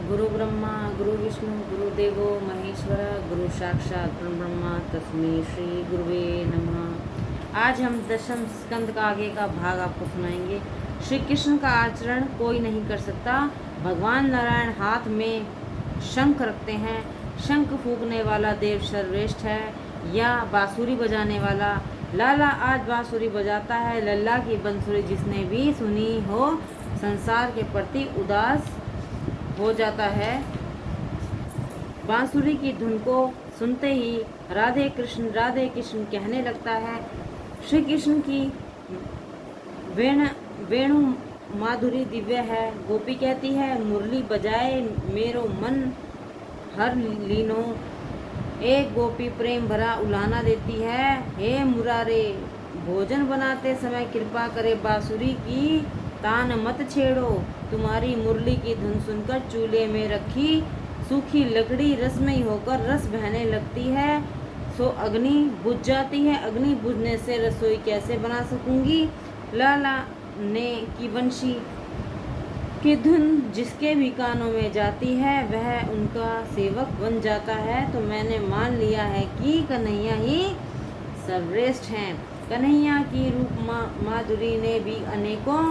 गुरु ब्रह्मा गुरु विष्णु गुरुदेवो महेश्वर गुरु साक्षात परब्रह्म तस्मै श्री गुरुवे नमः। आज हम दशम स्कंद का आगे का भाग आपको सुनाएंगे। श्री कृष्ण का आचरण कोई नहीं कर सकता। भगवान नारायण हाथ में शंख रखते हैं। शंख फूंकने वाला देव सर्वश्रेष्ठ है या बांसुरी बजाने वाला। लाला आज बांसुरी बजाता है। लल्ला की बंसुरी जिसने भी सुनी हो संसार के प्रति उदास हो जाता है। बांसुरी की धुन को सुनते ही राधे कृष्ण कहने लगता है। श्री कृष्ण की वेणु माधुरी दिव्य है। गोपी कहती है मुरली बजाए मेरो मन हर लीनो। एक गोपी प्रेम भरा उलाना देती है, हे मुरारे भोजन बनाते समय कृपा करे बांसुरी की तान मत छेड़ो। तुम्हारी मुरली की धुन सुनकर चूल्हे में रखी सूखी लकड़ी रसमयी होकर रस बहने लगती है, सो अग्नि बुझ जाती है। अग्नि बुझने से रसोई कैसे बना सकूंगी। लाला ने की वंशी की धुन जिसके भी कानों में जाती है वह उनका सेवक बन जाता है। तो मैंने मान लिया है कि कन्हैया ही सर्वश्रेष्ठ हैं। कन्हैया की रूप माधुरी ने भी अनेकों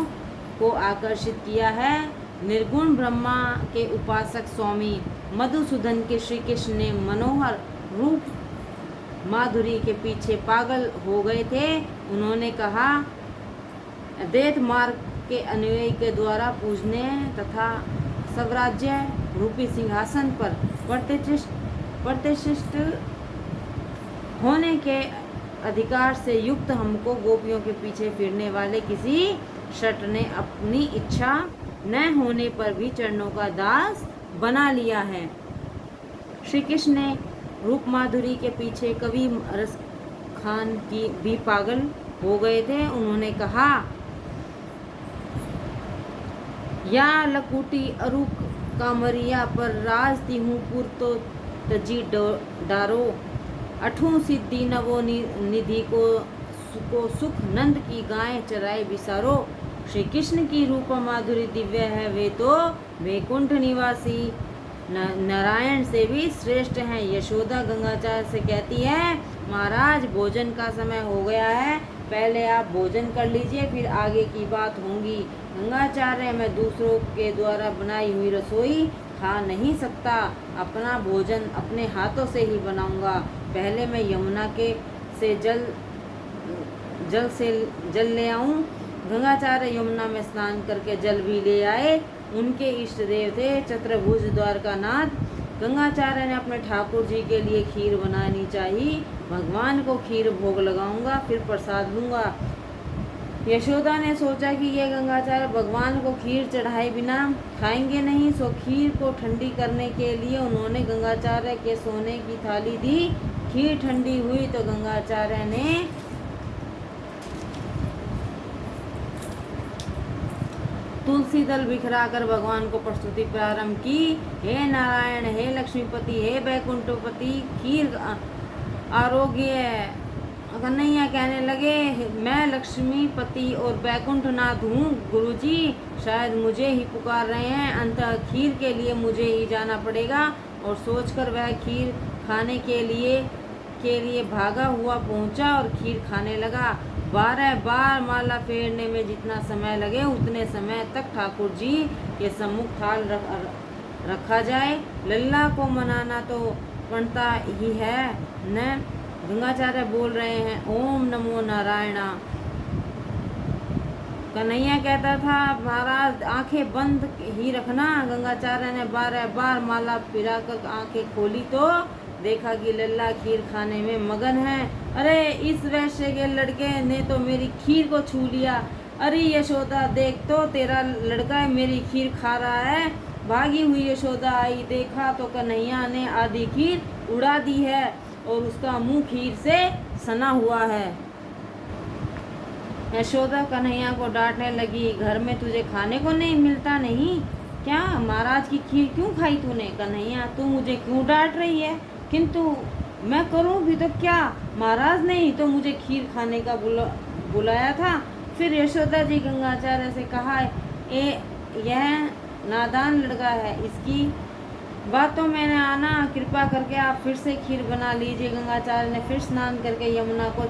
को आकर्षित किया है। निर्गुण ब्रह्मा के उपासक स्वामी मधुसूदन के श्री कृष्ण ने मनोहर रूप माधुरी के पीछे पागल हो गए थे। उन्होंने कहा अद्वैत मार्ग के अनुयायी के द्वारा पूजने तथा स्वराज्य रूपी सिंहासन पर प्रतिष्ठित होने के अधिकार से युक्त हमको गोपियों के पीछे फिरने वाले किसी शठ ने अपनी इच्छा न होने पर भी चरणों का दास बना लिया है। श्री कृष्ण ने रूप माधुरी के पीछे कवि रस खान की भी पागल हो गए थे। उन्होंने कहा या लकुटी अरुक कामरिया पर राजती हूँ पुर तो तजी डारो। अठूं सिद्धि नवो निधि को सुख नंद की गाय चराए बिसारो। श्री कृष्ण की रूप माधुरी दिव्य है, वे तो वैकुंठ निवासी नारायण से भी श्रेष्ठ हैं। यशोदा गंगाचार्य से कहती है महाराज भोजन का समय हो गया है, पहले आप भोजन कर लीजिए फिर आगे की बात होगी। गंगाचार्य मैं दूसरों के द्वारा बनाई हुई रसोई खा नहीं सकता, अपना भोजन अपने हाथों से ही बनाऊंगा। पहले मैं यमुना के से जल ले आऊं। गंगाचार्य यमुना में स्नान करके जल भी ले आए। उनके इष्ट देव थे चतुर्भुज द्वारकानाथ। गंगाचार्य ने अपने ठाकुर जी के लिए खीर बनानी चाहिए। भगवान को खीर भोग लगाऊंगा फिर प्रसाद लूंगा। यशोदा ने सोचा कि ये गंगाचार्य भगवान को खीर चढ़ाए बिना खाएंगे नहीं, सो खीर को ठंडी करने के लिए उन्होंने गंगाचार्य के सोने की थाली दी। खीर ठंडी हुई तो गंगाचार्य ने तुलसी दल बिखरा कर भगवान को प्रस्तुति प्रारंभ की। हे नारायण, हे लक्ष्मीपति, हे बैकुंठपति, खीर आरोग्य। कन्हैया कहने लगे मैं लक्ष्मीपति और बैकुंठनाथ हूँ गुरुजी, शायद मुझे ही पुकार रहे हैं। अंततः खीर के लिए मुझे ही जाना पड़ेगा। और सोचकर वह खीर खाने के लिए भागा हुआ पहुँचा और खीर खाने लगा। 12 बार माला फेरने में जितना समय लगे उतने समय तक ठाकुर जी के सम्मुख थाल रखा जाए। लल्ला को मनाना तो पड़ता ही है न। गंगाचार्य बोल रहे हैं ओम नमो नारायणा। कन्हैया कहता था महाराज आंखें बंद ही रखना। गंगाचार्य ने 12 बार माला फिराकर आंखें खोली तो देखा कि लल्ला खीर खाने में मगन है। अरे इस वैश्य के लड़के ने तो मेरी खीर को छू लिया। अरे यशोदा देख तो तेरा लड़का मेरी खीर खा रहा है। भागी हुई यशोदा आई, देखा तो कन्हैया ने आधी खीर उड़ा दी है और उसका मुंह खीर से सना हुआ है। यशोदा कन्हैया को डांटने लगी, घर में तुझे खाने को नहीं मिलता नहीं क्या? महाराज की खीर क्यों खाई तूने? कन्हैया तू मुझे क्यों डांट रही है? किंतु मैं करूं भी तो क्या? महाराज ने ही तो मुझे खीर खाने का बुलाया था। फिर यशोदा जी गंगाचार्य से कहा यह नादान लड़का है, इसकी बातों में न आना। कृपा करके आप फिर से खीर बना लीजिए। गंगाचार्य ने फिर स्नान करके यमुना को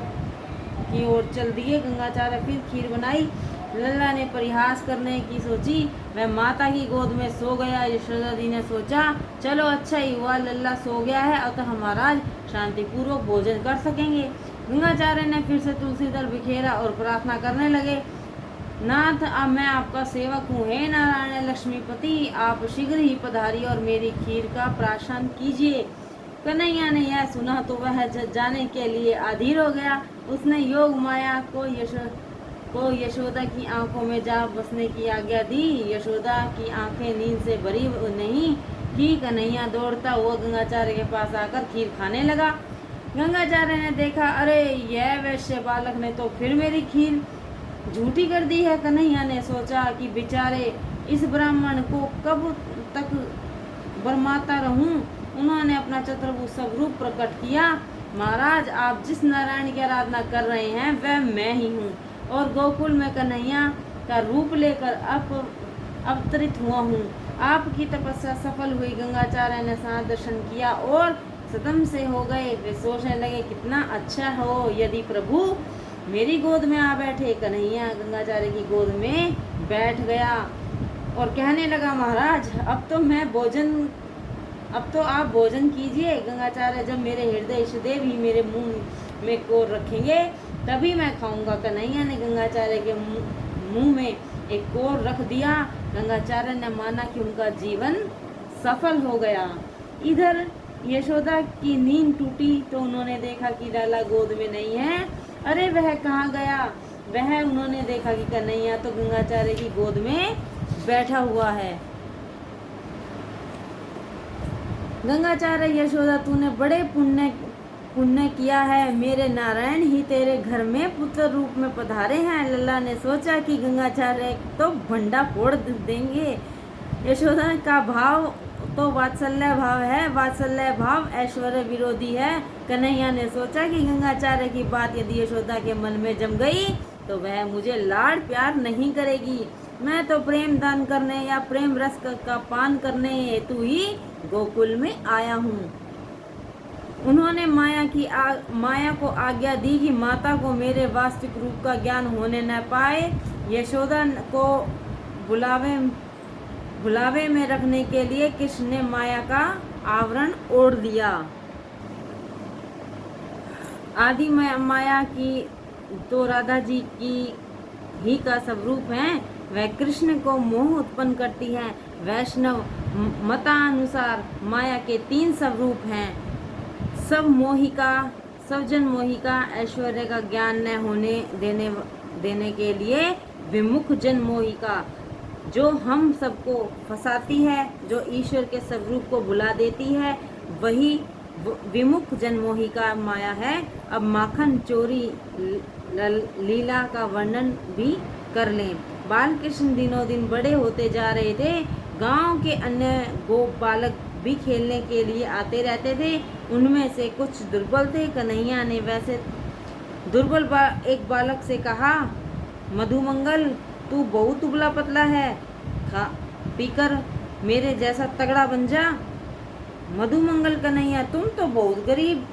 की ओर चल दिए। गंगाचार्य फिर खीर बनाई। लल्ला ने परिहास करने की सोची, वह माता की गोद में सो गया। यशोदा जी ने सोचा, चलो अच्छा ही हुआ लल्ला सो गया है, अब तो हम महाराज शांतिपूर्वक भोजन कर सकेंगे। गंगाचार्य ने फिर से तुलसी दल बिखेरा और प्रार्थना करने लगे, नाथ अब मैं आपका सेवक हूँ, हे नारायण लक्ष्मीपति, आप शीघ्र ही पधारिए और मेरी खीर का प्राशन कीजिए। कन्हैया ने यह सुना तो वह जाने के लिए अधीर हो गया। उसने योग माया को यशोदा की आंखों में जा बसने की आज्ञा दी। यशोदा की आंखें नींद से भरी नहीं थी। कन्हैया दौड़ता हुआ गंगाचार्य के पास आकर खीर खाने लगा। गंगाचार्य ने देखा, अरे यह वैश्य बालक ने तो फिर मेरी खीर झूठी कर दी है। कन्हैया ने सोचा कि बेचारे इस ब्राह्मण को कब तक बरमाता रहूं। उन्होंने अपना चतुर्भुज स्वरूप प्रकट किया, महाराज आप जिस नारायण की आराधना कर रहे हैं वह मैं ही हूँ और गोकुल में कन्हैया का रूप लेकर अवतरित हुआ हूँ। आपकी तपस्या सफल हुई। गंगाचार्य ने साथ दर्शन किया और सतम से हो गए। वे सोचने लगे, कितना अच्छा हो यदि प्रभु मेरी गोद में आ बैठे। कन्हैया गंगाचार्य की गोद में बैठ गया और कहने लगा, महाराज अब तो आप भोजन कीजिए। गंगाचार्य, जब मेरे हृदय इष्टदेव ही मेरे मुंह में कोर रखेंगे तभी मैं खाऊंगा। कन्हैया ने गंगाचार्य के मुंह में एक कोर रख दिया। गंगाचार्य ने माना कि उनका जीवन सफल हो गया। इधर यशोदा की नींद टूटी तो उन्होंने देखा कि लाला गोद में नहीं है। अरे वह कहाँ गया? उन्होंने देखा कि कन्हैया तो गंगाचार्य की गोद में बैठा हुआ है। गंगाचार्य, यशोदा तूने बड़े पुण्य किया है, मेरे नारायण ही तेरे घर में पुत्र रूप में पधारे हैं। लल्ला ने सोचा कि गंगाचार्य तो भंडा फोड़ देंगे। यशोदा का भाव तो वात्सल्य भाव है, वात्सल्य भाव ऐश्वर्य विरोधी है। कन्हैया ने सोचा कि गंगाचार्य की बात यदि यशोदा के मन में जम गई तो वह मुझे लाड़ प्यार नहीं करेगी। मैं तो प्रेम दान करने या प्रेम रस का पान करने हेतु ही गोकुल में आया हूँ। उन्होंने माया को आज्ञा दी कि माता को मेरे वास्तविक रूप का ज्ञान होने न पाए। यशोदा को भुलावे में रखने के लिए कृष्ण ने माया का आवरण ओढ़ दिया। आदि माया की तो राधा जी की ही का स्वरूप है। वह कृष्ण को मोह उत्पन्न करती है। वैष्णव मतानुसार माया के 3 स्वरूप हैं, स्वजन मोहिका, ऐश्वर्य का ज्ञान न होने देने के लिए विमुख जन मोहिका, जो हम सबको फंसाती है, जो ईश्वर के स्वरूप को भुला देती है, वही विमुख जनमोही का माया है। अब माखन चोरी लीला का वर्णन भी कर लें। बाल कृष्ण दिनों दिन बड़े होते जा रहे थे। गांव के अन्य गोप बालक भी खेलने के लिए आते रहते थे। उनमें से कुछ दुर्बल थे। कन्हैया ने वैसे दुर्बल एक बालक से कहा, मधुमंगल तू बहुत दुबला पतला है, खा पीकर मेरे जैसा तगड़ा बन जा। मधुमंगल, कन्हैया तुम तो बहुत गरीब,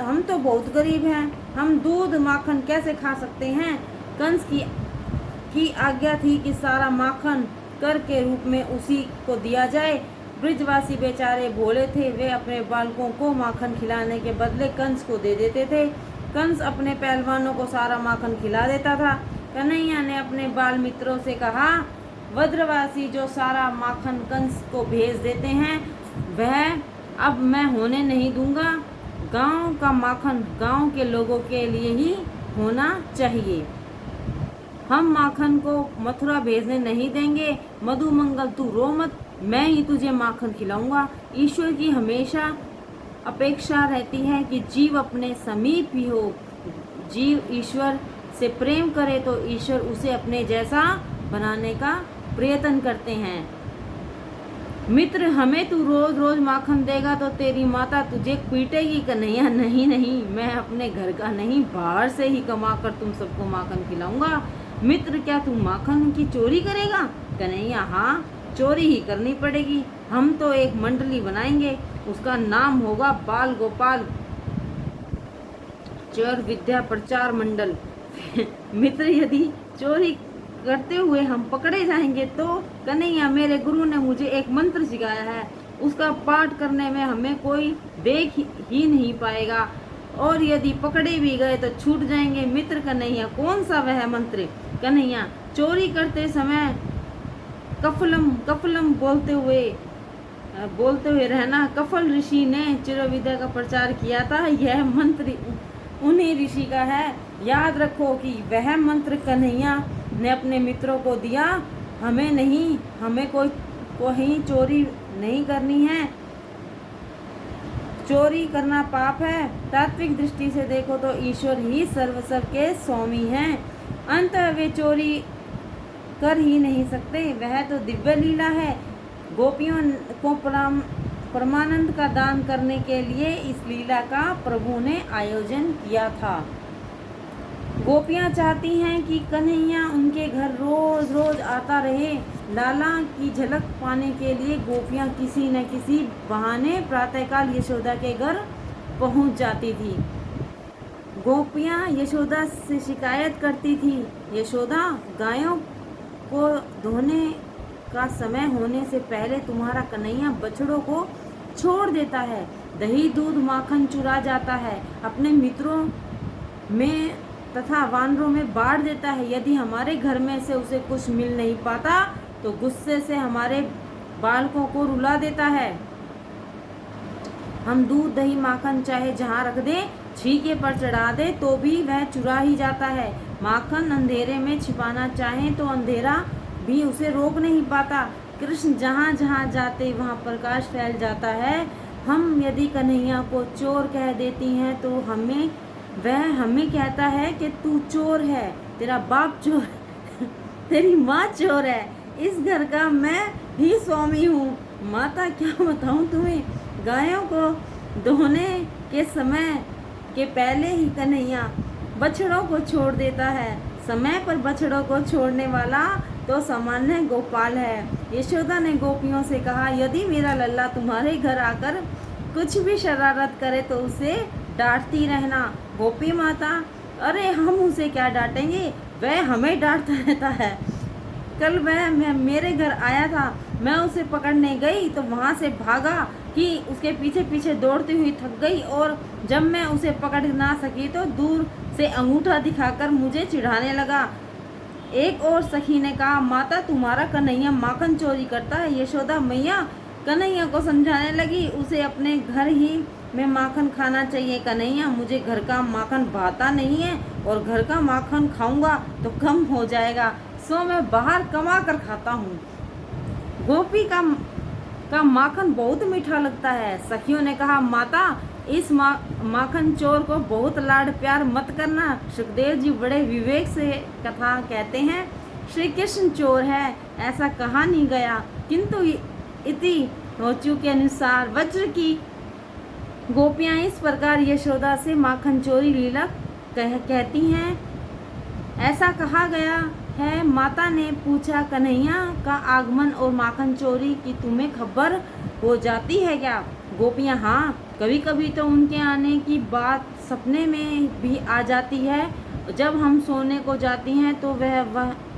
हम तो बहुत गरीब हैं, हम दूध माखन कैसे खा सकते हैं। कंस की आज्ञा थी कि सारा माखन कर के रूप में उसी को दिया जाए। ब्रिजवासी बेचारे भोले थे, वे अपने बालकों को माखन खिलाने के बदले कंस को दे देते थे। कंस अपने पहलवानों को सारा माखन खिला देता था। कन्हैया ने अपने बाल मित्रों से कहा, वज्रवासी जो सारा माखन कंस को भेज देते हैं वह अब मैं होने नहीं दूंगा। गांव का माखन गांव के लोगों के लिए ही होना चाहिए। हम माखन को मथुरा भेजने नहीं देंगे। मधुमंगल तू रो मत, मैं ही तुझे माखन खिलाऊंगा। ईश्वर की हमेशा अपेक्षा रहती है कि जीव अपने समीप ही हो। जीव ईश्वर से प्रेम करे तो ईश्वर उसे अपने जैसा बनाने का प्रयत्न करते हैं। मित्र, हमें तू रोज रोज माखन देगा तो तेरी माता तुझे पीटेगी। कन्हैया, नहीं नहीं, मैं अपने घर का नहीं बाहर से ही कमा कर तुम सबको माखन खिलाऊंगा। मित्र, क्या तू माखन की चोरी करेगा? कन्हैया, हाँ, चोरी ही करनी पड़ेगी। हम तो एक मंडली बनाएंगे, उसका नाम होगा बाल गोपाल चोर विद्या प्रचार मंडल। मित्र, यदि चोरी करते हुए हम पकड़े जाएंगे तो कन्हैया, मेरे गुरु ने मुझे एक मंत्र सिखाया है, उसका पाठ करने में हमें कोई देख ही नहीं पाएगा, और यदि पकड़े भी गए तो छूट जाएंगे। मित्र कन्हैया, कौन सा वह मंत्र? कन्हैया, चोरी करते समय कफलम कफलम बोलते हुए रहना। कफल ऋषि ने चिरविद्या का प्रचार किया था, यह मंत्र उन्हीं ऋषि का है। याद रखो कि वह मंत्र कन्हैया ने अपने मित्रों को दिया, हमें नहीं। हमें कोई चोरी नहीं करनी है। चोरी करना पाप है। तात्विक दृष्टि से देखो तो ईश्वर ही सर्वस्व के स्वामी हैं, अंततः वे चोरी कर ही नहीं सकते। वह तो दिव्य लीला है। गोपियों को परमानंद का दान करने के लिए इस लीला का प्रभु ने आयोजन किया था। गोपियां चाहती हैं कि कन्हैया उनके घर रोज रोज आता रहे। लाला की झलक पाने के लिए गोपियां किसी न किसी बहाने प्रातःकाल यशोदा के घर पहुंच जाती थी। गोपियां यशोदा से शिकायत करती थी, यशोदा, गायों को धोने का समय होने से पहले तुम्हारा कन्हैया बछड़ों को छोड़ देता है, दही दूध माखन चुरा जाता है, अपने मित्रों में तथा वानरों में बांट देता है। यदि हमारे घर में से उसे कुछ मिल नहीं पाता तो गुस्से से हमारे बालकों को रुला देता है। हम दूध दही माखन चाहे जहाँ रख दे, छीके पर चढ़ा दे तो भी वह चुरा ही जाता है। माखन अंधेरे में छिपाना चाहे तो अंधेरा भी उसे रोक नहीं पाता। कृष्ण जहाँ जहाँ जाते वहाँ प्रकाश फैल जाता है। हम यदि कन्हैया को चोर कह देती हैं तो वह हमें कहता है कि तू चोर है, तेरा बाप चोर तेरी माँ चोर है, इस घर का मैं ही स्वामी हूँ। माता, क्या बताऊँ तुम्हें, गायों को धोने के समय के पहले ही कन्हैया बछड़ों को छोड़ देता है। समय पर बछड़ों को छोड़ने वाला तो सामान्य गोपाल है। यशोदा ने गोपियों से कहा, यदि मेरा लल्ला तुम्हारे घर आकर कुछ भी शरारत करे तो उसे डांटती रहना। गोपी माता, अरे हम उसे क्या डांटेंगे, वह हमें डांटता रहता है। कल वह मेरे घर आया था, मैं उसे पकड़ने गई तो वहाँ से भागा कि उसके पीछे पीछे दौड़ती हुई थक गई, और जब मैं उसे पकड़ ना सकी तो दूर से अंगूठा दिखाकर मुझे चिढ़ाने लगा। एक और सखी ने कहा, माता, तुम्हारा कन्हैया माखन चोरी करता है। यशोदा मैया कन्हैया को समझाने लगी, उसे अपने घर ही में माखन खाना चाहिए। कन्हैया, मुझे घर का माखन भाता नहीं है, और घर का माखन खाऊंगा तो कम हो जाएगा, सो मैं बाहर कमा कर खाता हूँ। गोपी का माखन बहुत मीठा लगता है। सखियों ने कहा, माता, इस माखन चोर को बहुत लाड प्यार मत करना। सुखदेव जी बड़े विवेक से कथा कहते हैं, श्री कृष्ण चोर है ऐसा कहा नहीं गया, किंतु इति रोचु के अनुसार वज्र की गोपियां इस प्रकार यशोदा से माखन चोरी लीला कहती हैं, ऐसा कहा गया है। माता ने पूछा, कन्हैया का आगमन और माखन चोरी की तुम्हें खबर हो जाती है क्या? गोपियां, हाँ, कभी कभी तो उनके आने की बात सपने में भी आ जाती है। जब हम सोने को जाती हैं तो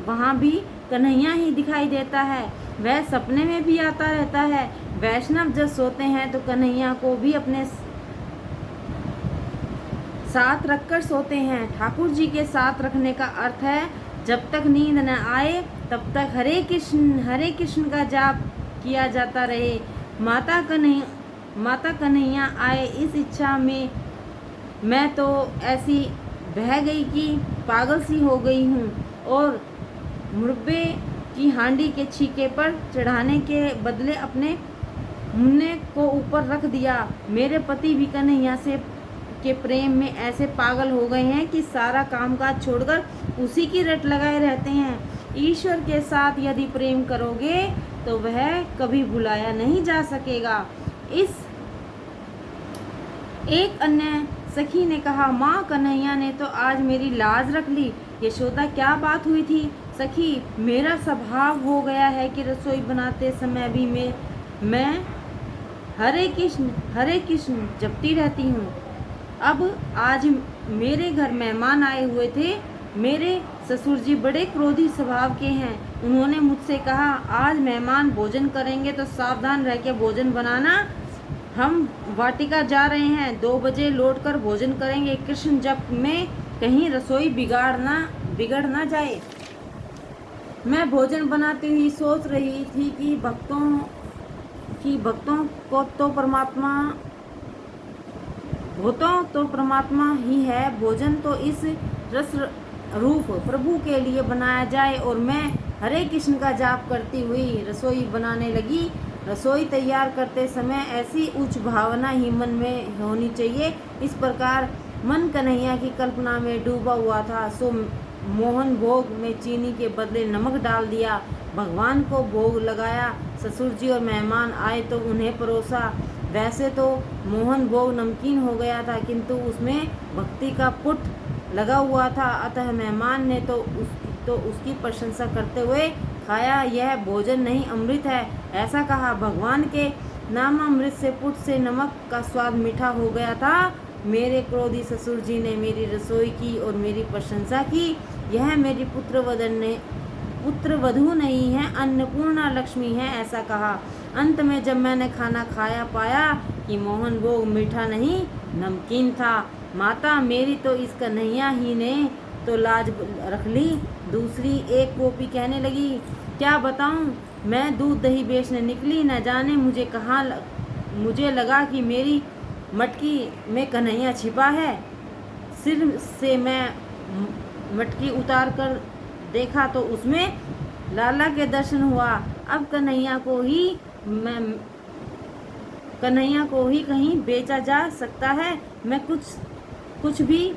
वहाँ भी कन्हैया ही दिखाई देता है, वह सपने में भी आता रहता है। वैष्णव जब सोते हैं तो कन्हैया को भी अपने साथ रखकर सोते हैं। ठाकुर जी के साथ रखने का अर्थ है, जब तक नींद न आए तब तक हरे कृष्ण का जाप किया जाता रहे। माता कन्हैया आए इस इच्छा में मैं तो ऐसी बह गई कि पागल सी हो गई हूँ, और मुर्बे की हांडी के छीके पर चढ़ाने के बदले अपने मुन्ने को ऊपर रख दिया। मेरे पति भी कन्हैया से के प्रेम में ऐसे पागल हो गए हैं कि सारा कामकाज छोड़कर उसी की रट लगाए रहते हैं। ईश्वर के साथ यदि प्रेम करोगे तो वह कभी भुलाया नहीं जा सकेगा। इस एक अन्य सखी ने कहा, माँ, कन्हैया ने तो आज मेरी लाज रख ली। यशोदा, क्या बात हुई थी? सखी, मेरा स्वभाव हो गया है कि रसोई बनाते समय भी मैं हरे कृष्ण जपती रहती हूँ। अब आज मेरे घर मेहमान आए हुए थे। मेरे ससुर जी बड़े क्रोधी स्वभाव के हैं। उन्होंने मुझसे कहा, आज मेहमान भोजन करेंगे तो सावधान रह के भोजन बनाना। हम वाटिका जा रहे हैं, 2 बजे लौटकर भोजन करेंगे। कृष्ण जप में कहीं रसोई बिगड़ ना जाए। मैं भोजन बनाती हुई सोच रही थी कि भक्तों को तो परमात्मा ही है। भोजन तो इस रस रूप प्रभु के लिए बनाया जाए। और मैं हरे कृष्ण का जाप करती हुई रसोई बनाने लगी। रसोई तैयार करते समय ऐसी उच्च भावना ही मन में होनी चाहिए। इस प्रकार मन कन्हैया की कल्पना में डूबा हुआ था। सो मोहन भोग में चीनी के बदले नमक डाल दिया। भगवान को भोग लगाया। ससुर जी और मेहमान आए तो उन्हें परोसा। वैसे तो मोहन भोग नमकीन हो गया था, किंतु उसमें भक्ति का पुट लगा हुआ था। अतः मेहमान ने तो उसकी प्रशंसा करते हुए खाया। यह भोजन नहीं, अमृत है, ऐसा कहा। भगवान के नामामृत से पुट से नमक का स्वाद मीठा हो गया था। मेरे क्रोधी ससुर जी ने मेरी रसोई की और मेरी प्रशंसा की। यह मेरी पुत्रवधू नहीं है, अन्नपूर्णा लक्ष्मी है, ऐसा कहा। अंत में जब मैंने खाना खाया, पाया कि मोहन भोग मीठा नहीं नमकीन था। माता मेरी तो इस कन्हैया ही ने तो लाज रख ली। दूसरी एक गोपी कहने लगी, क्या बताऊं, मैं दूध दही बेचने निकली, न जाने मुझे लगा कि मेरी मटकी में कन्हैया छिपा है। सिर से मैं मटकी उतार कर देखा तो उसमें लाला के दर्शन हुआ। अब कन्हैया को ही कहीं बेचा जा सकता है। मैं कुछ भी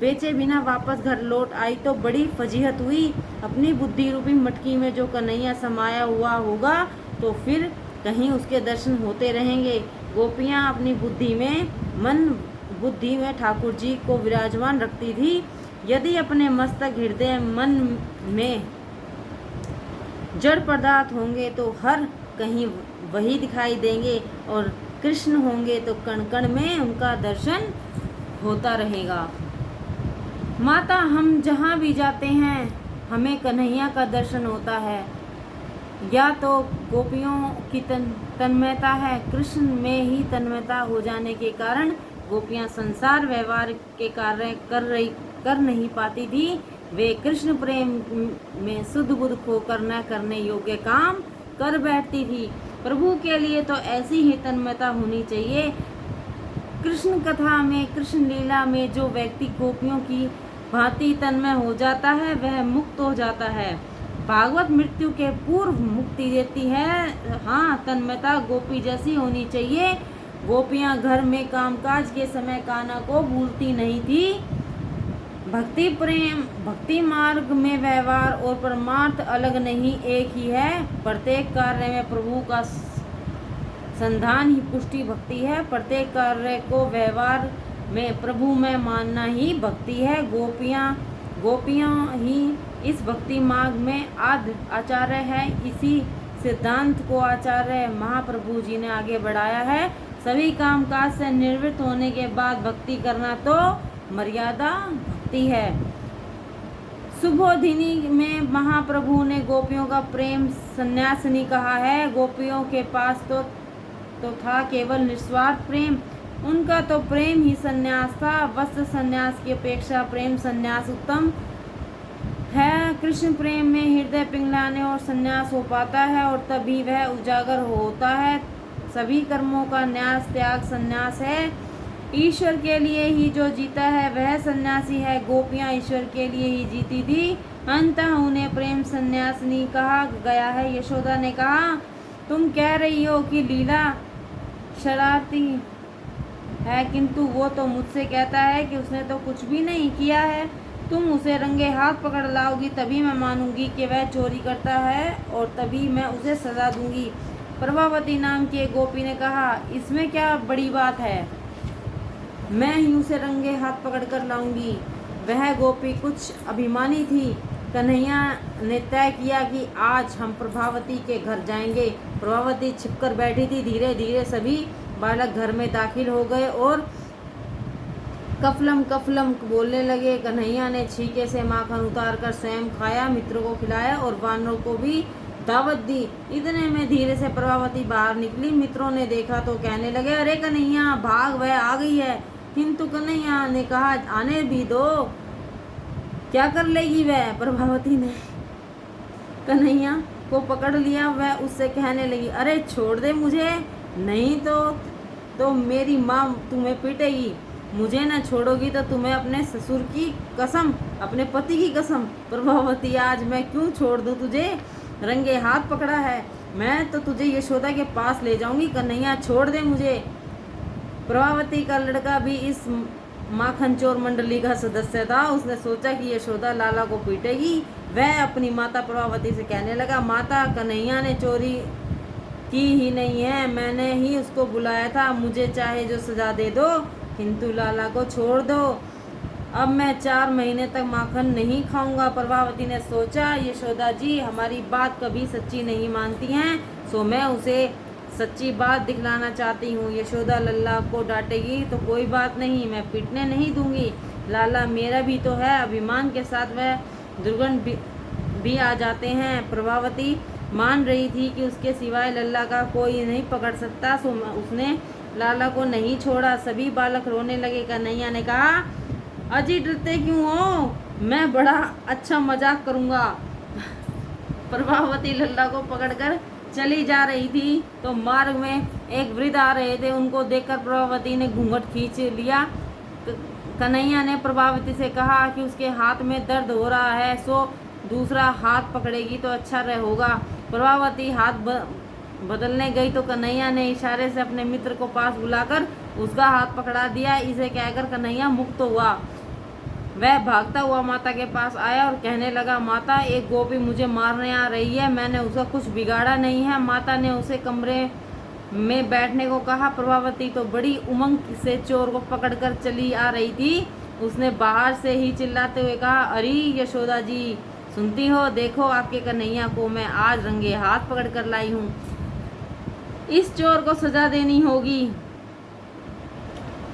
बेचे बिना वापस घर लौट आई तो बड़ी फजीहत हुई। अपनी बुद्धि रूपी मटकी में जो कन्हैया समाया हुआ होगा तो फिर कहीं उसके दर्शन होते रहेंगे। गोपियाँ अपनी बुद्धि में ठाकुर जी को विराजमान रखती थी। यदि अपने मस्तक, हृदय, मन में जड़ पदार्थ होंगे तो हर कहीं वही दिखाई देंगे, और कृष्ण होंगे तो कण कण में उनका दर्शन होता रहेगा। माता, हम जहाँ भी जाते हैं हमें कन्हैया का दर्शन होता है। या तो गोपियों की तन्मयता है, कृष्ण में ही तन्मयता हो जाने के कारण गोपियाँ संसार व्यवहार के कार्य कर नहीं पाती थी। वे कृष्ण प्रेम में शुद्ध बुद्ध खोकर न करने योग्य काम कर बैठती थी। प्रभु के लिए तो ऐसी ही तन्मयता होनी चाहिए। कृष्ण कथा में, कृष्ण लीला में जो व्यक्ति गोपियों की भांति तन्मय हो जाता है वह मुक्त हो जाता है। भागवत मृत्यु के पूर्व मुक्ति देती है। हाँ, तन्मयता गोपी जैसी होनी चाहिए। गोपियाँ घर में कामकाज के समय कान्हा को भूलती नहीं थी। भक्ति मार्ग में व्यवहार और परमार्थ अलग नहीं, एक ही है। प्रत्येक कार्य में प्रभु का संधान ही पुष्टि भक्ति है। प्रत्येक कार्य को व्यवहार में प्रभु में मानना ही भक्ति है। गोपियाँ ही इस भक्ति मार्ग में आद्य आचार्य है। इसी सिद्धांत को आचार्य महाप्रभु जी ने आगे बढ़ाया है। सभी कामकाज से निवृत्त होने के बाद भक्ति करना तो मर्यादा भक्ति है। सुबोधिनी में महाप्रभु ने गोपियों का प्रेम संन्यास नहीं कहा है। गोपियों के पास तो था केवल निस्वार्थ प्रेम। उनका तो प्रेम ही संन्यास था। वस्त्र संन्यास की अपेक्षा प्रेम संन्यास उत्तम है। कृष्ण प्रेम में हृदय पिघलाने और संन्यास हो पाता है, और तभी वह उजागर होता है। सभी कर्मों का न्यास त्याग संन्यास है। ईश्वर के लिए ही जो जीता है वह सन्यासी है। गोपियाँ ईश्वर के लिए ही जीती थी, अंततः उन्हें प्रेम संन्यास नहीं कहा गया है। यशोदा ने कहा, तुम कह रही हो कि लीला शरारती है, किंतु वो तो मुझसे कहता है कि उसने तो कुछ भी नहीं किया है। तुम उसे रंगे हाथ पकड़ लाओगी तभी मैं मानूंगी कि वह चोरी करता है, और तभी मैं उसे सजा दूंगी। प्रभावती नाम की एक गोपी ने कहा, इसमें क्या बड़ी बात है, मैं ही उसे रंगे हाथ पकड़ कर लाऊंगी। वह गोपी कुछ अभिमानी थी। कन्हैया ने तय किया कि आज हम प्रभावती के घर जाएंगे। प्रभावती छिपकर बैठी थी। धीरे धीरे सभी बालक घर में दाखिल हो गए और कफलम कफलम बोलने लगे। कन्हैया ने छीके से माखन उतार कर स्वयं खाया, मित्रों को खिलाया और वानरों को भी दावत दी। इतने में धीरे से प्रभावती बाहर निकली। मित्रों ने देखा तो कहने लगे, अरे कन्हैया भाग, वह आ गई है। किंतु कन्हैया ने कहा, आने भी दो, क्या कर लेगी वह। प्रभावती ने कन्हैया को पकड़ लिया। वह उससे कहने लगी, अरे छोड़ दे मुझे, नहीं तो मेरी माँ तुम्हें पीटेगी। मुझे न छोड़ोगी तो तुम्हें अपने ससुर की कसम, अपने पति की कसम। प्रभावती, आज मैं क्यों छोड़ दूँ तुझे, रंगे हाथ पकड़ा है। मैं तो तुझे यशोदा के पास ले जाऊंगी। कन्हैया छोड़ दे मुझे। प्रभावती का लड़का भी इस माखन चोर मंडली का सदस्य था। उसने सोचा कि यशोदा लाला को पीटेगी। वह अपनी माता प्रभावती से कहने लगा, माता, कन्हैया ने चोरी की ही नहीं है, मैंने ही उसको बुलाया था। मुझे चाहे जो सजा दे दो, किंतु लाला को छोड़ दो। अब मैं 4 महीने तक माखन नहीं खाऊंगा। प्रभावती ने सोचा, यशोदा जी हमारी बात कभी सच्ची नहीं मानती हैं, सो मैं उसे सच्ची बात दिखलाना चाहती हूँ। यशोदा लल्ला को डांटेगी तो कोई बात नहीं, मैं पीटने नहीं दूंगी। लाला मेरा भी तो है। अभिमान के साथ वह दुर्गुण भी आ जाते हैं। प्रभावती मान रही थी कि उसके सिवाय लल्ला का कोई नहीं पकड़ सकता, सो उसने लाला को नहीं छोड़ा। सभी बालक रोने लगे। कन्हैया ने कहा, अजी डरते क्यों हो, मैं बड़ा अच्छा मजाक करूँगा। प्रभावती लल्ला को पकड़कर चली जा रही थी तो मार्ग में एक वृद्ध आ रहे थे। उनको देखकर प्रभावती ने घूंघट खींच लिया। कन्हैया ने प्रभावती से कहा कि उसके हाथ में दर्द हो रहा है, सो दूसरा हाथ पकड़ेगी तो अच्छा होगा। प्रभावती हाथ बदलने गई तो कन्हैया ने इशारे से अपने मित्र को पास बुलाकर उसका हाथ पकड़ा दिया। इसे कहकर कन्हैया मुक्त हुआ। वह भागता हुआ माता के पास आया और कहने लगा, माता, एक गोपी मुझे मारने आ रही है, मैंने उसका कुछ बिगाड़ा नहीं है। माता ने उसे कमरे में बैठने को कहा। प्रभावती तो बड़ी उमंग से चोर को पकड़कर चली आ रही थी। उसने बाहर से ही चिल्लाते हुए कहा, अरे यशोदा जी, सुनती हो, देखो आपके कन्हैया को मैं आज रंगे हाथ पकड़ कर लाई हूँ। इस चोर को सजा देनी होगी।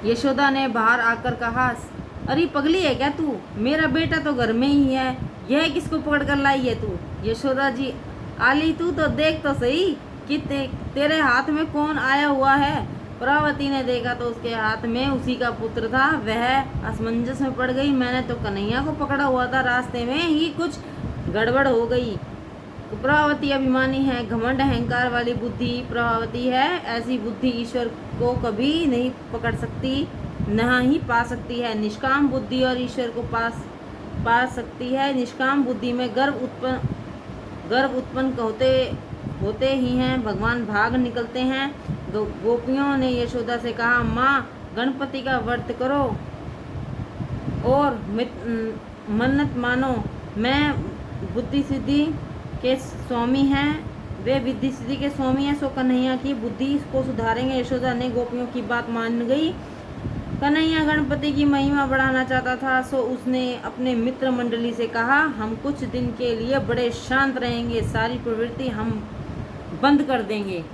यशोदा ने बाहर आकर कहा, अरे पगली है क्या तू, मेरा बेटा तो घर में ही है, यह किसको पकड़ कर लाई है तू। यशोदा जी, आली तू तो देख तो सही कि तेरे हाथ में कौन आया हुआ है। प्रभावती ने देखा तो उसके हाथ में उसी का पुत्र था। वह असमंजस में पड़ गई। मैंने तो कन्हैया को पकड़ा हुआ था, रास्ते में ही कुछ गड़बड़ हो गई। प्रभावती अभिमानी है, घमंड अहंकार वाली बुद्धि प्रभावती है। ऐसी बुद्धि ईश्वर को कभी नहीं पकड़ सकती, न ही पा सकती है। निष्काम बुद्धि और ईश्वर को पा सकती है। निष्काम बुद्धि में गर्व उत्पन्न होते ही हैं, भगवान भाग निकलते हैं। गोपियों ने यशोदा से कहा, माँ, गणपति का व्रत करो और मन्नत मानो। मैं बुद्धि सिद्धि के स्वामी हैं, वे विधि सिद्धि के स्वामी हैं, सो कन्हैया की बुद्धि को सुधारेंगे। यशोदा ने गोपियों की बात मान गई। कन्हैया गणपति की महिमा बढ़ाना चाहता था, सो उसने अपने मित्र मंडली से कहा, हम कुछ दिन के लिए बड़े शांत रहेंगे, सारी प्रवृत्ति हम बंद कर देंगे।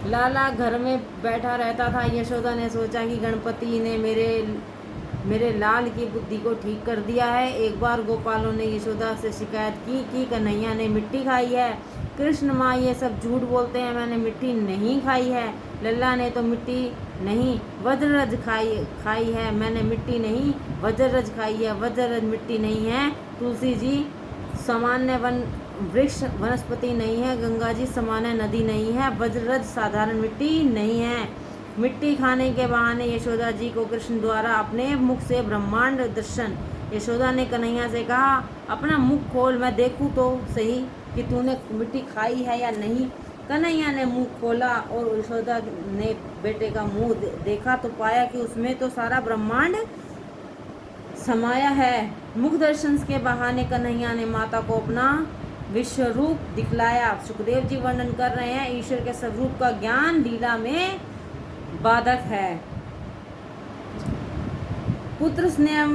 लाला घर में बैठा रहता था। यशोदा ने सोचा कि गणपति ने मेरे लाल की बुद्धि को ठीक कर दिया है। एक बार गोपालों ने यशोदा से शिकायत की कि कन्हैया ने मिट्टी खाई है। कृष्ण माँ, ये सब झूठ बोलते हैं, मैंने मिट्टी नहीं खाई है। लल्ला ने तो मिट्टी नहीं वज्ररज खाई है, मैंने मिट्टी नहीं वज्ररज खाई है। वज्ररज मिट्टी नहीं है। तुलसी जी सामान्य वृक्ष वनस्पति नहीं है। गंगा जी सामान्य नदी नहीं है। वज्ररज साधारण मिट्टी नहीं है। मिट्टी खाने के बहाने यशोदा जी को कृष्ण द्वारा अपने मुख से ब्रह्मांड दर्शन। यशोदा ने कन्हैया से कहा, अपना मुख खोल, मैं देखूं तो सही कि तूने मिट्टी खाई है या नहीं। कन्हैया ने मुंह खोला और यशोदा ने बेटे का मुंह देखा तो पाया कि उसमें तो सारा ब्रह्मांड समाया है। मुख दर्शन के बहाने कन्हैया ने माता को अपना विश्व रूप दिखलाया। सुखदेव जी वर्णन कर रहे हैं, ईश्वर के स्वरूप का ज्ञान लीला में बाधक है। पुत्र स्नेह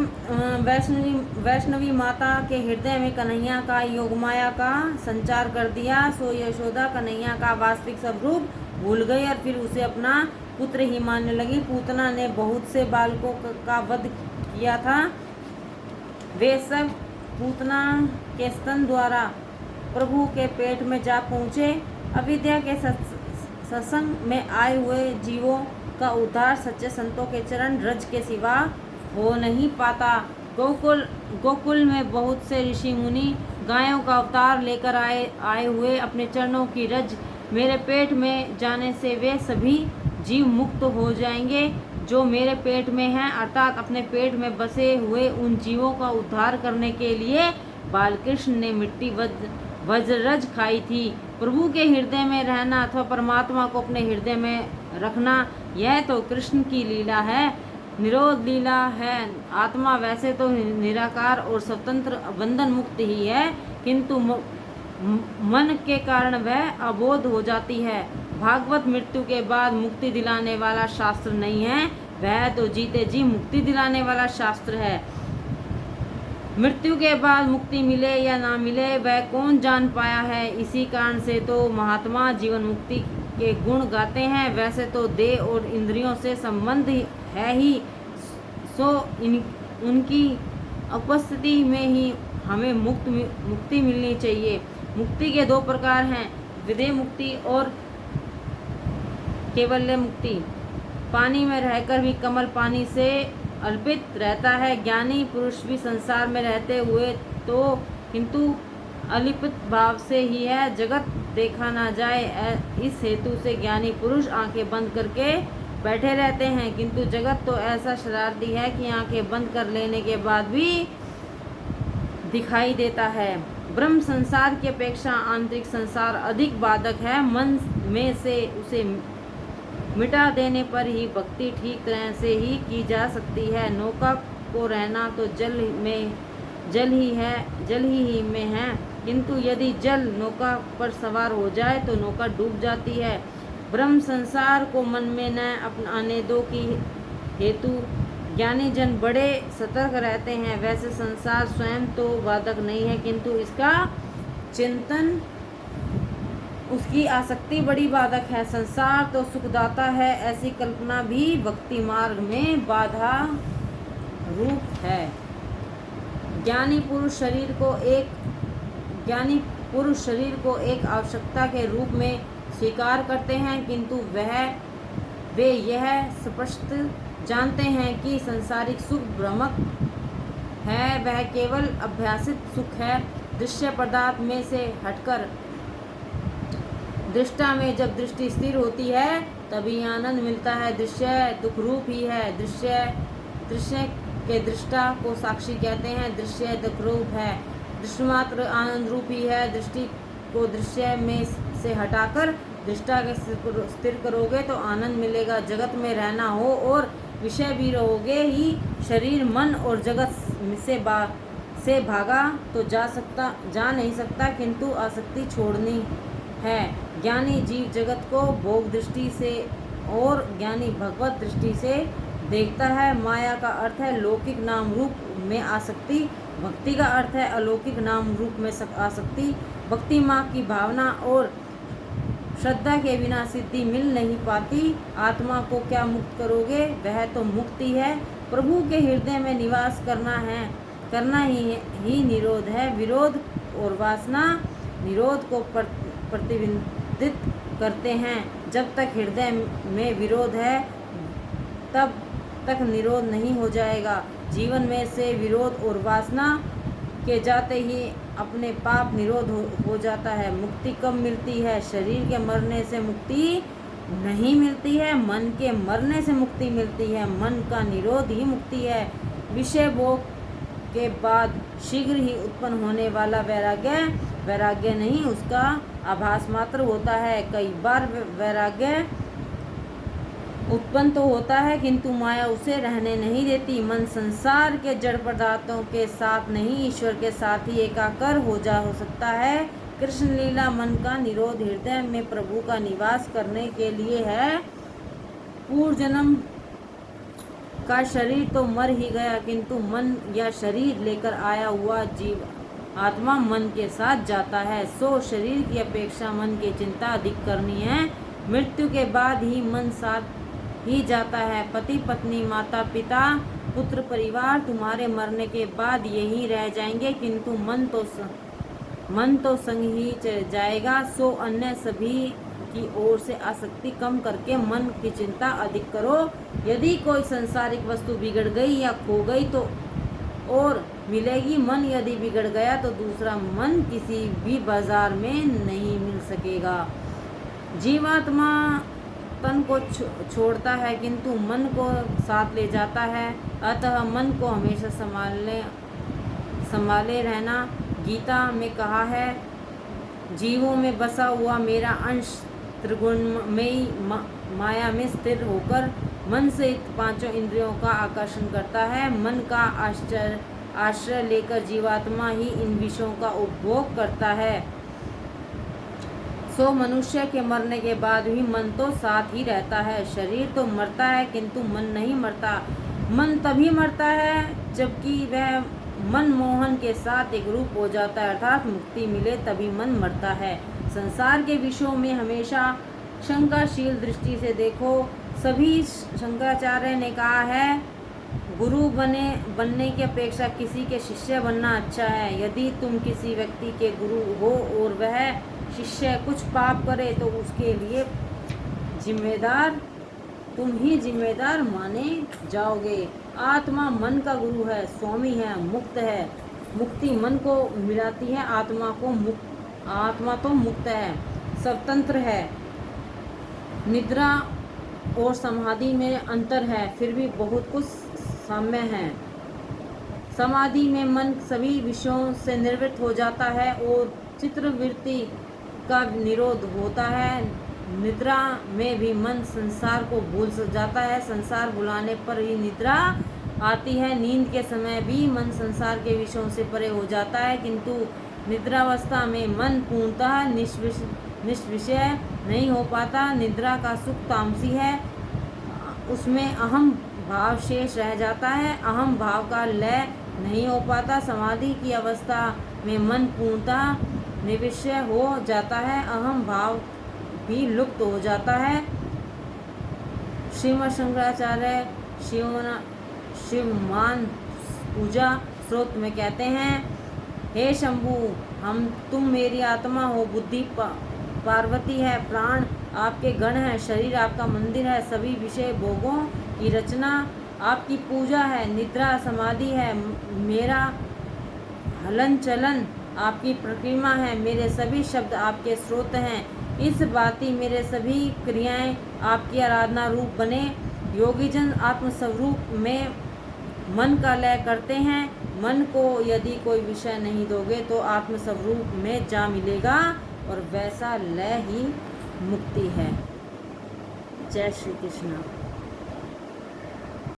वैष्णवी माता के हृदय में कन्हैया का योगमाया का संचार कर दिया। सो यशोदा कन्हैया का वास्तविक स्वरूप भूल गई और फिर उसे अपना पुत्र ही मानने लगी। पूतना ने बहुत से बालकों का वध किया था। वे सब पूतना के स्तन द्वारा प्रभु के पेट में जा पहुँचे। अविद्या के सत्संग में आए हुए जीवों का उद्धार सच्चे संतों के चरण रज के सिवा हो नहीं पाता। गोकुल में बहुत से ऋषि मुनि गायों का अवतार लेकर आए हुए अपने चरणों की रज मेरे पेट में जाने से वे सभी जीव मुक्त हो जाएंगे जो मेरे पेट में हैं, अर्थात अपने पेट में बसे हुए उन जीवों का उद्धार करने के लिए बालकृष्ण ने मिट्टी वज्ररज खाई थी। प्रभु के हृदय में रहना अथवा परमात्मा को अपने हृदय में रखना, यह तो कृष्ण की लीला है, निरोध लीला है। आत्मा वैसे तो निराकार और स्वतंत्र बंधन मुक्त ही है, किंतु मन के कारण वह अबोध हो जाती है। भागवत मृत्यु के बाद मुक्ति दिलाने वाला शास्त्र नहीं है, वह तो जीते जी मुक्ति दिलाने वाला शास्त्र है। मृत्यु के बाद मुक्ति मिले या ना मिले वह कौन जान पाया है। इसी कारण से तो महात्मा जीवन मुक्ति के गुण गाते हैं। वैसे तो देह और इंद्रियों से संबंध है ही, सो उनकी उपस्थिति में ही हमें मुक्ति मिलनी चाहिए। मुक्ति के दो प्रकार हैं, विदेह मुक्ति और केवल्य मुक्ति। पानी में रहकर भी कमल पानी से अल्पित रहता है। ज्ञानी पुरुष भी संसार में रहते हुए तो किंतु अलिपित भाव से ही है, जगत देखा ना जाए इस हेतु से ज्ञानी पुरुष आंखें बंद करके बैठे रहते हैं, किंतु जगत तो ऐसा शरारती है कि आंखें बंद कर लेने के बाद भी दिखाई देता है। ब्रह्म संसार की अपेक्षा आंतरिक संसार अधिक बाधक है। मन में से उसे मिटा देने पर ही भक्ति ठीक तरह से ही की जा सकती है। नौका को रहना तो जल ही में है, किंतु यदि जल नौका पर सवार हो जाए तो नौका डूब जाती है। ब्रह्म संसार को मन में न अपनाने दो की हेतु ज्ञानी जन बड़े सतर्क रहते हैं। वैसे संसार स्वयं तो बाधक नहीं है, किंतु इसका चिंतन, उसकी आसक्ति बड़ी बाधक है। संसार तो सुखदाता है, ऐसी कल्पना भी भक्ति मार्ग में बाधा रूप है। ज्ञानी पुरुष शरीर को एक आवश्यकता के रूप में स्वीकार करते हैं, किंतु वे यह स्पष्ट जानते हैं कि सांसारिक सुख भ्रमक है, वह केवल अभ्यासित सुख है। दृश्य पदार्थ में से हटकर दृष्टा में जब दृष्टि स्थिर होती है तभी आनंद मिलता है। दृश्य दुख रूप ही है। दृश्य के दृष्टा को साक्षी कहते हैं। दृश्य दुख रूप है, दृश्यमात्र आनंद रूप ही है। दृष्टि को दृश्य में से हटाकर दृष्टा के स्थिर करोगे तो आनंद मिलेगा। जगत में रहना हो और विषय भी रहोगे ही, शरीर मन और जगत से भागा तो जा नहीं सकता, किंतु आसक्ति छोड़नी है। ज्ञानी जीव जगत को भोग दृष्टि से और ज्ञानी भगवत दृष्टि से देखता है। माया का अर्थ है लौकिक नाम रूप में आसक्ति, भक्ति का अर्थ है अलौकिक नाम रूप में आसक्ति। भक्ति मार्ग की भावना और श्रद्धा के बिना सिद्धि मिल नहीं पाती। आत्मा को क्या मुक्त करोगे, वह तो मुक्ति है। प्रभु के हृदय में निवास करना ही निरोध है। विरोध और वासना निरोध को प्रतिबंधित करते हैं। जब तक हृदय में विरोध है तब तक निरोध नहीं हो जाएगा। जीवन में से विरोध और वासना के जाते ही अपने पाप निरोध हो जाता है। मुक्ति कब मिलती है? शरीर के मरने से मुक्ति नहीं मिलती है, मन के मरने से मुक्ति मिलती है। मन का निरोध ही मुक्ति है। विषय भोग के बाद शीघ्र ही उत्पन्न होने वाला वैराग्य नहीं, उसका आभास मात्र होता है। कई बार वैराग्य उत्पन्न तो होता है, किंतु माया उसे रहने नहीं देती। मन संसार के जड़ पदार्थों के साथ नहीं, ईश्वर के साथ ही एकाकार हो सकता है। कृष्ण लीला मन का निरोध हृदय में प्रभु का निवास करने के लिए है। पूर्व जन्म का शरीर तो मर ही गया, किंतु मन या शरीर लेकर आया हुआ जीव आत्मा मन के साथ जाता है। सो शरीर की अपेक्षा मन की चिंता अधिक करनी है। मृत्यु के बाद ही मन साथ ही जाता है। पति पत्नी माता पिता पुत्र परिवार तुम्हारे मरने के बाद यही रह जाएंगे, किंतु मन तो संग ही जाएगा। सो अन्य सभी की ओर से आसक्ति कम करके मन की चिंता अधिक करो। यदि कोई संसारिक वस्तु बिगड़ गई या खो गई तो और मिलेगी, मन यदि बिगड़ गया तो दूसरा मन किसी भी बाजार में नहीं मिल सकेगा। जीवात्मा तन को छोड़ता है किंतु मन को साथ ले जाता है, अतः मन को हमेशा संभाले रहना। गीता में कहा है, जीवों में बसा हुआ मेरा अंश त्रिगुणमयी माया में स्थिर होकर मन से पांचों इंद्रियों का आकर्षण करता है। मन का आश्रय लेकर जीवात्मा ही इन विषयों का उपभोग करता है। सो मनुष्य के मरने के बाद भी मन तो साथ ही रहता है। शरीर तो मरता है किंतु मन नहीं मरता। मन तभी मरता है जबकि वह मन मोहन के साथ एक रूप हो जाता है, अर्थात मुक्ति मिले तभी मन मरता है। संसार के विषयों में हमेशा शंकाशील दृष्टि से देखो। सभी शंकराचार्य ने कहा है, गुरु बनने की अपेक्षा किसी के शिष्य बनना अच्छा है। यदि तुम किसी व्यक्ति के गुरु हो और वह शिष्य कुछ पाप करे तो उसके लिए तुम ही जिम्मेदार माने जाओगे। आत्मा मन का गुरु है, स्वामी है, मुक्त है। मुक्ति मन को मिलाती है, आत्मा तो मुक्त है, स्वतंत्र है। निद्रा और समाधि में अंतर है, फिर भी बहुत कुछ साम्य है। समाधि में मन सभी विषयों से निवृत्त हो जाता है और चित्रवृत्ति का निरोध होता है। निद्रा में भी मन संसार को भूल जाता है, संसार भुलाने पर ही निद्रा आती है। नींद के समय भी मन संसार के विषयों से परे हो जाता है, किंतु निद्रावस्था में मन पूर्णतः निष्विषय नहीं हो पाता। निद्रा का सुख तामसी है, उसमें अहम भाव शेष रह जाता है, अहम भाव का लय नहीं हो पाता। समाधि की अवस्था में मन पूर्णतः निविषय हो जाता है, अहम भाव भी लुप्त हो जाता है। श्रीमद् शंकराचार्य शिवमान पूजा स्रोत में कहते हैं, हे शंभु, तुम मेरी आत्मा हो, बुद्धि पार्वती है, प्राण आपके गण है, शरीर आपका मंदिर है, सभी विषय भोगों की रचना आपकी पूजा है, निद्रा समाधि है, मेरा हलन चलन आपकी प्रतिमा है, मेरे सभी शब्द आपके स्रोत हैं, इस बाती मेरे सभी क्रियाएं आपकी आराधना रूप बने। योगीजन आत्मस्वरूप में मन का लय करते हैं। मन को यदि कोई विषय नहीं दोगे तो आत्मस्वरूप में जा मिलेगा और वैसा लय ही मुक्ति है। जय श्री कृष्ण।